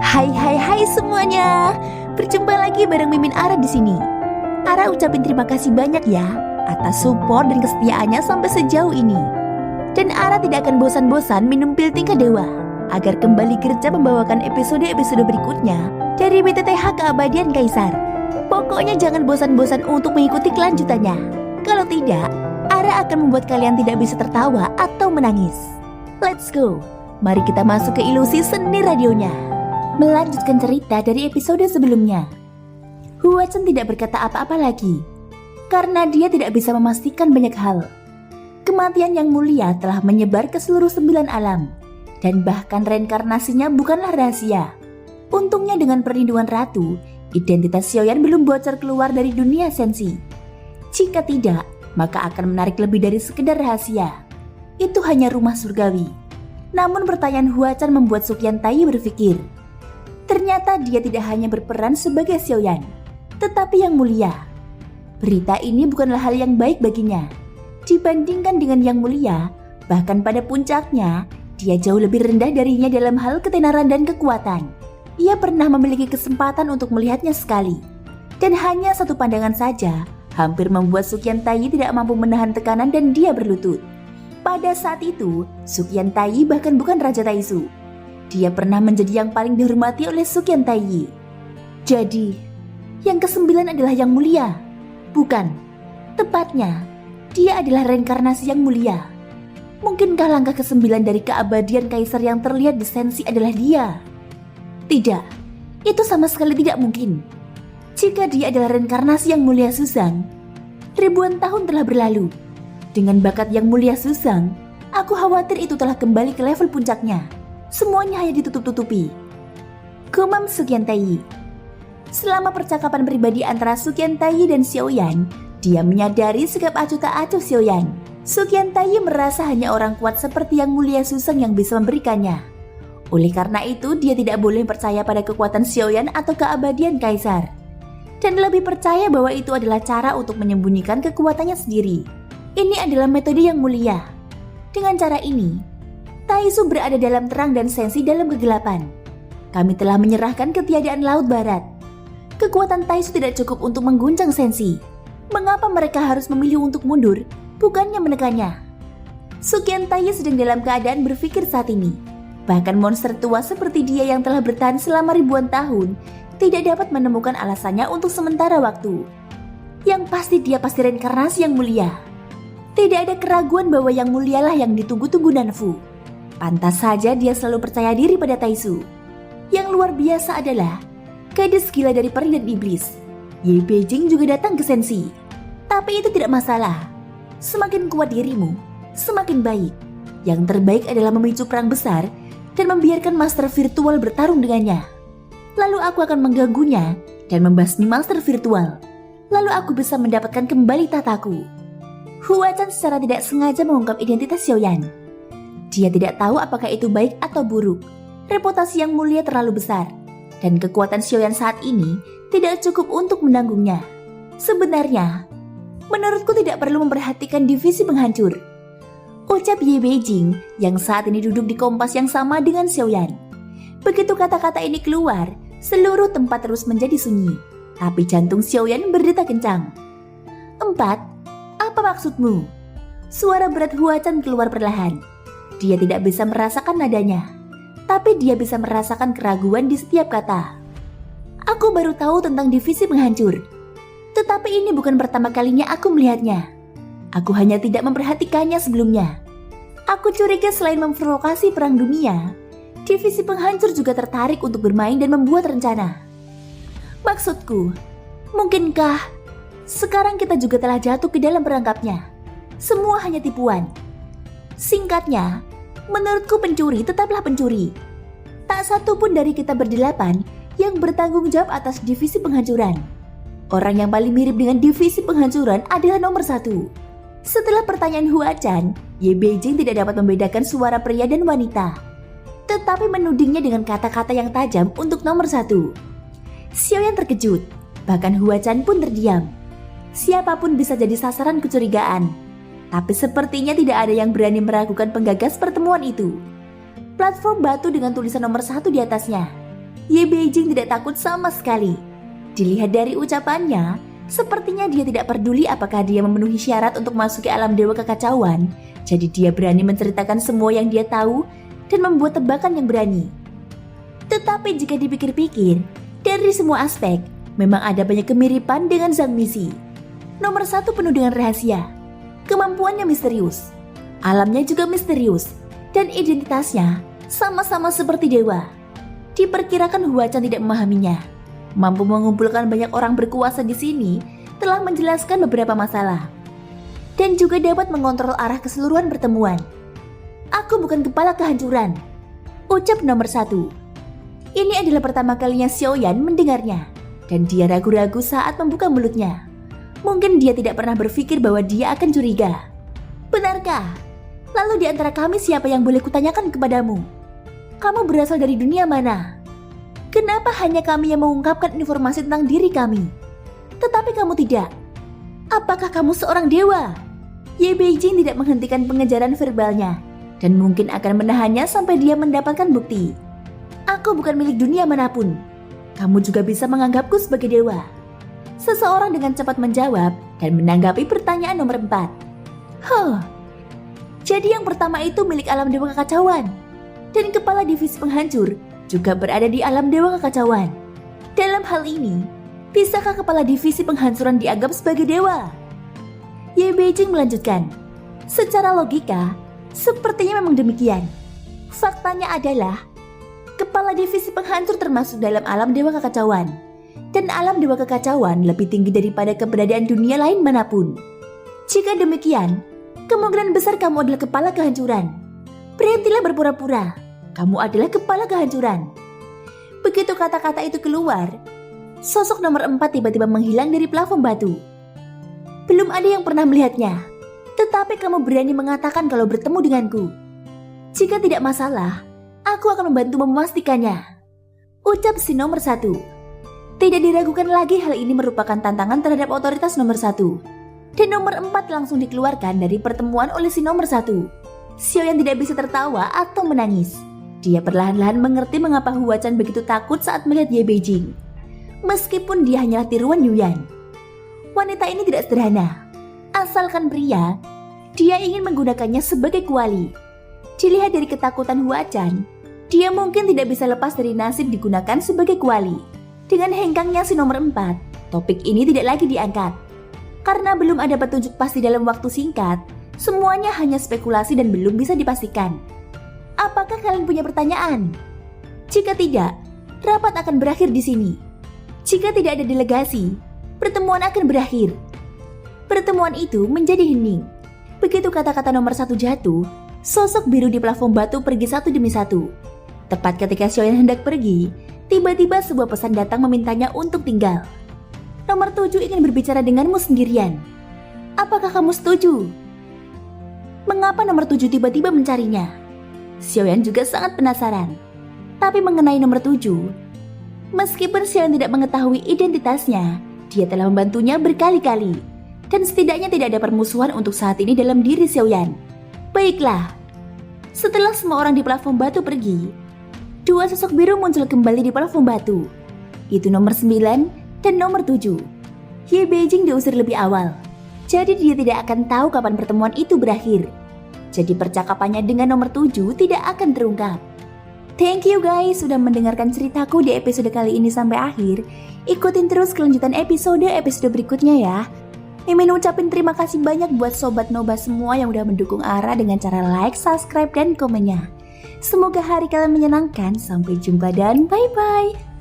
Hai semuanya. Berjumpa lagi bareng Mimin Ara di sini. Ara ucapin terima kasih banyak ya atas support dan kesetiaannya sampai sejauh ini. Dan Ara tidak akan bosan-bosan minum pil tingkat dewa agar kembali kerja membawakan episode-episode berikutnya dari BTTH Keabadian Kaisar. Pokoknya jangan bosan-bosan untuk mengikuti kelanjutannya. Kalau tidak, Ara akan membuat kalian tidak bisa tertawa atau menangis. Let's go. Mari kita masuk ke ilusi seni radionya. Melanjutkan cerita dari episode sebelumnya. Huachan tidak berkata apa-apa lagi karena dia tidak bisa memastikan banyak hal. Kematian yang mulia telah menyebar ke seluruh 9 alam, dan bahkan reinkarnasinya bukanlah rahasia. Untungnya dengan perlindungan ratu, identitas Xiaoyan belum bocor keluar dari dunia sensi. Jika tidak, maka akan menarik lebih dari sekedar rahasia. Itu hanya rumah surgawi. Namun pertanyaan Huachan membuat Sukyan Tai berpikir. Ternyata dia tidak hanya berperan sebagai Xiaoyan, tetapi yang mulia. Berita ini bukanlah hal yang baik baginya. Dibandingkan dengan yang mulia, bahkan pada puncaknya, dia jauh lebih rendah darinya dalam hal ketenaran dan kekuatan. Ia pernah memiliki kesempatan untuk melihatnya sekali. Dan hanya satu pandangan saja, hampir membuat Sukyan Tai tidak mampu menahan tekanan dan dia berlutut. Pada saat itu, Sukyan Tai bahkan bukan Raja Taisu. Dia pernah menjadi yang paling dihormati oleh Sukyan Tai. Jadi, yang ke-9 adalah yang mulia. Bukan, tepatnya, dia adalah reinkarnasi yang mulia. Mungkinkah langkah ke-9 dari keabadian kaisar yang terlihat di sensi adalah dia? Tidak, itu sama sekali tidak mungkin. Jika dia adalah reinkarnasi yang mulia Susang, ribuan tahun telah berlalu. Dengan bakat yang mulia Susang, aku khawatir itu telah kembali ke level puncaknya. Semuanya hanya ditutup-tutupi. Gumam Sukyan Tai. Selama percakapan pribadi antara Sukyan Tai dan Xiaoyan, dia menyadari sikap acuh tak acuh Xiaoyan. Sukyan Tai merasa hanya orang kuat seperti yang mulia Susang yang bisa memberikannya. Oleh karena itu, dia tidak boleh percaya pada kekuatan Xiaoyan atau keabadian kaisar. Dan lebih percaya bahwa itu adalah cara untuk menyembunyikan kekuatannya sendiri. Ini adalah metode yang mulia. Dengan cara ini, Taisu berada dalam terang dan sensi dalam kegelapan. Kami telah menyerahkan ketiadaan Laut Barat. Kekuatan Taisu tidak cukup untuk mengguncang sensi. Mengapa mereka harus memilih untuk mundur, bukannya menekannya? Sukyan Tai sedang dalam keadaan berpikir saat ini. Bahkan monster tua seperti dia yang telah bertahan selama ribuan tahun tidak dapat menemukan alasannya untuk sementara waktu. Yang pasti dia pasti reinkarnasi yang mulia. Tidak ada keraguan bahwa yang mulialah yang ditunggu-tunggu Nanfu. Pantas saja dia selalu percaya diri pada Taisu. Yang luar biasa adalah gadis gila dari peri dan iblis. Ye Beijing juga datang ke sensi. Tapi itu tidak masalah. Semakin kuat dirimu, semakin baik. Yang terbaik adalah memicu perang besar dan membiarkan master virtual bertarung dengannya. Lalu aku akan mengganggunya dan membasmi master virtual. Lalu aku bisa mendapatkan kembali tataku. Huachan secara tidak sengaja mengungkap identitas Xiaoyan. Dia tidak tahu apakah itu baik atau buruk. Reputasi yang mulia terlalu besar, dan kekuatan Xiaoyan saat ini tidak cukup untuk menanggungnya. Sebenarnya, menurutku tidak perlu memperhatikan divisi penghancur. Ucap Ye Beijing yang saat ini duduk di kompas yang sama dengan Xiaoyan. Begitu kata-kata ini keluar, seluruh tempat terus menjadi sunyi. Tapi jantung Xiaoyan berdetak kencang. 4. Apa maksudmu? Suara berat Huachan keluar perlahan. Dia tidak bisa merasakan nadanya, tapi dia bisa merasakan keraguan di setiap kata. Aku baru tahu tentang divisi penghancur, tetapi ini bukan pertama kalinya aku melihatnya. Aku hanya tidak memperhatikannya sebelumnya. Aku curiga selain memprovokasi perang dunia, divisi penghancur juga tertarik untuk bermain dan membuat rencana. Maksudku, mungkinkah sekarang kita juga telah jatuh ke dalam perangkapnya? Semua hanya tipuan. Singkatnya, menurutku pencuri tetaplah pencuri. Tak satu pun dari kita berdelapan yang bertanggung jawab atas divisi penghancuran. Orang yang paling mirip dengan divisi penghancuran adalah nomor 1. Setelah pertanyaan Huachan, Ye Beijing tidak dapat membedakan suara pria dan wanita, tetapi menudingnya dengan kata-kata yang tajam untuk nomor 1. Xiaoyan terkejut, bahkan Huachan pun terdiam. Siapapun bisa jadi sasaran kecurigaan. Tapi sepertinya tidak ada yang berani meragukan penggagas pertemuan itu. Platform batu dengan tulisan nomor 1 di atasnya. Ye Beijing tidak takut sama sekali. Dilihat dari ucapannya, sepertinya dia tidak peduli apakah dia memenuhi syarat untuk masuk ke alam dewa kekacauan. Jadi dia berani menceritakan semua yang dia tahu dan membuat tebakan yang berani. Tetapi jika dipikir-pikir, dari semua aspek, memang ada banyak kemiripan dengan Zhang Misi. Nomor 1 penuh dengan rahasia. Kemampuannya misterius. Alamnya juga misterius. Dan identitasnya sama-sama seperti dewa. Diperkirakan Huachan tidak memahaminya. Mampu mengumpulkan banyak orang berkuasa di sini telah menjelaskan beberapa masalah. Dan juga dapat mengontrol arah keseluruhan pertemuan. Aku bukan kepala kehancuran, ucap nomor 1. Ini adalah pertama kalinya Xiaoyan mendengarnya. Dan dia ragu-ragu saat membuka mulutnya. Mungkin dia tidak pernah berpikir bahwa dia akan curiga. Benarkah? Lalu di antara kami siapa yang boleh kutanyakan kepadamu? Kamu berasal dari dunia mana? Kenapa hanya kami yang mengungkapkan informasi tentang diri kami? Tetapi kamu tidak. Apakah kamu seorang dewa? Ye Beijing tidak menghentikan pengejaran verbalnya dan mungkin akan menahannya sampai dia mendapatkan bukti. Aku bukan milik dunia manapun. Kamu juga bisa menganggapku sebagai dewa. Seseorang dengan cepat menjawab dan menanggapi pertanyaan nomor 4. Jadi yang pertama itu milik alam dewa kekacauan. Dan kepala divisi penghancur juga berada di alam dewa kekacauan. Dalam hal ini, bisakah kepala divisi penghancuran dianggap sebagai dewa? Ye Beijing melanjutkan. Secara logika, sepertinya memang demikian. Faktanya adalah, kepala divisi penghancur termasuk dalam alam dewa kekacauan. Dan alam dewa kekacauan lebih tinggi daripada keberadaan dunia lain manapun. Jika demikian, kemungkinan besar kamu adalah kepala kehancuran. Berhentilah berpura-pura. Kamu adalah kepala kehancuran. Begitu kata-kata itu keluar, sosok nomor 4 tiba-tiba menghilang dari plafon batu. Belum ada yang pernah melihatnya. Tetapi kamu berani mengatakan kalau bertemu denganku. Jika tidak masalah, aku akan membantu memastikannya, ucap si nomor 1. Tidak diragukan lagi hal ini merupakan tantangan terhadap otoritas nomor 1. Dan nomor 4 langsung dikeluarkan dari pertemuan oleh si nomor 1. Xiaoyan tidak bisa tertawa atau menangis. Dia perlahan-lahan mengerti mengapa Huachan begitu takut saat melihat Ye Beijing. Meskipun dia hanyalah tiruan Yuyan. Wanita ini tidak sederhana. Asalkan pria, dia ingin menggunakannya sebagai kuali. Dilihat dari ketakutan Huachan, dia mungkin tidak bisa lepas dari nasib digunakan sebagai kuali. Dengan hengkangnya si nomor 4, topik ini tidak lagi diangkat. Karena belum ada petunjuk pasti dalam waktu singkat, semuanya hanya spekulasi dan belum bisa dipastikan. Apakah kalian punya pertanyaan? Jika tidak, rapat akan berakhir di sini. Jika tidak ada delegasi, pertemuan akan berakhir. Pertemuan itu menjadi hening. Begitu kata-kata nomor 1 jatuh, sosok biru di plafon batu pergi satu demi satu. Tepat ketika Xiaoyan hendak pergi, tiba-tiba sebuah pesan datang memintanya untuk tinggal. Nomor 7 ingin berbicara denganmu sendirian. Apakah kamu setuju? Mengapa nomor 7 tiba-tiba mencarinya? Xiaoyan juga sangat penasaran. Tapi mengenai nomor 7, meskipun Xiaoyan tidak mengetahui identitasnya, dia telah membantunya berkali-kali. Dan setidaknya tidak ada permusuhan untuk saat ini dalam diri Xiaoyan. Baiklah. Setelah semua orang di plafon batu pergi, 2 sosok biru muncul kembali di plafon batu. Itu nomor 9 dan nomor 7. Ye Beijing diusir lebih awal. Jadi dia tidak akan tahu kapan pertemuan itu berakhir. Jadi percakapannya dengan nomor 7 tidak akan terungkap. Thank you guys sudah mendengarkan ceritaku di episode kali ini sampai akhir. Ikutin terus kelanjutan episode berikutnya ya. Mimin ucapin terima kasih banyak buat Sobat Noba semua yang udah mendukung Ara dengan cara like, subscribe, dan komennya. Semoga hari kalian menyenangkan. Sampai jumpa dan bye-bye.